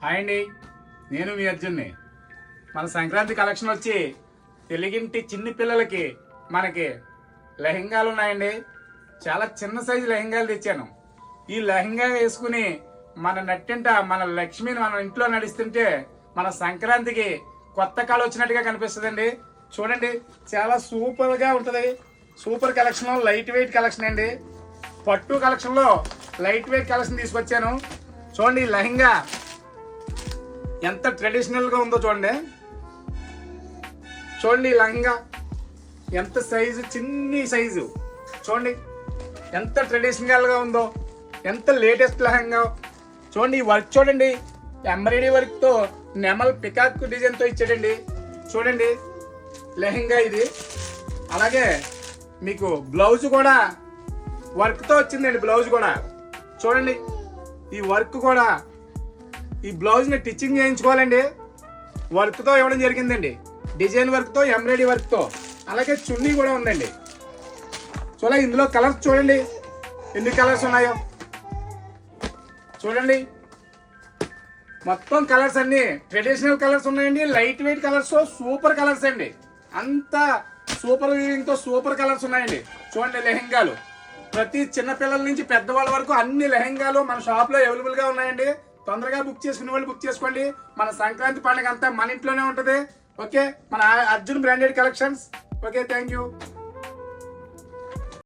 Hi అండి, నేను మీ అర్జున్ని. మన సంక్రాంతి కలెక్షన్ వచ్చి తెలుగింటి చిన్ని పిల్లలకి మనకి లెహంగాలు ఉన్నాయండి. చాలా చిన్న సైజు లెహంగాలు తెచ్చాను. ఈ లెహంగా వేసుకుని మన నట్టింట మన లక్ష్మిని మన ఇంట్లో నడుస్తుంటే మన సంక్రాంతికి కొత్త కాలు వచ్చినట్టుగా కనిపిస్తుందండి. చూడండి, చాలా సూపర్గా ఉంటుంది. Super collection, light weight collection అండి. పట్టు కలెక్షన్లో లైట్ వెయిట్ కలెక్షన్ తీసుకొచ్చాను. చూడండి, ఈ లెహంగా ఎంత ట్రెడిషనల్గా ఉందో చూడండి. చూడండి, లెహంగా ఎంత సైజు, చిన్ని సైజు. చూడండి ఎంత ట్రెడిషనల్గా ఉందో, ఎంత లేటెస్ట్ లెహంగా. చూడండి, ఈ వర్క్ చూడండి, ఎంబ్రాయిడరీ వర్క్తో నెమల్ పికాక్ డిజైన్తో ఇచ్చాడండి. చూడండి లెహంగా ఇది. అలాగే మీకు బ్లౌజ్ కూడా వర్క్తో వచ్చిందండి. బ్లౌజ్ కూడా చూడండి, ఈ వర్క్ కూడా ఈ బ్లౌజ్ని టిచ్చింగ్ చేయించుకోవాలండి. వర్క్తో ఇవ్వడం జరిగిందండి, డిజైన్ వర్క్తో, ఎంబ్రాయిడరీ వర్క్తో. అలాగే చున్నీ కూడా ఉందండి. చూడండి, ఇందులో కలర్స్ చూడండి ఎన్ని కలర్స్ ఉన్నాయో. చూడండి, మొత్తం కలర్స్ అన్ని ట్రెడిషనల్ కలర్స్ ఉన్నాయండి. Light weight colours, super colours అండి. అంతా సూపర్ వీవింగ్తో సూపర్ కలర్స్ ఉన్నాయండి. చూడండి, లెహంగాలు ప్రతి చిన్న పిల్లల నుంచి పెద్దవాళ్ళ వరకు అన్ని లెహంగాలు మన షాప్లో అవైలబుల్గా ఉన్నాయండి. తొందరగా బుక్ చేసుకునే వాళ్ళు బుక్ చేసుకోండి. మన సంక్రాంతి పండుగ అంతా మన ఇంట్లోనే ఉంటుంది. ఓకే, మన Arjun branded collections. Okay, thank you.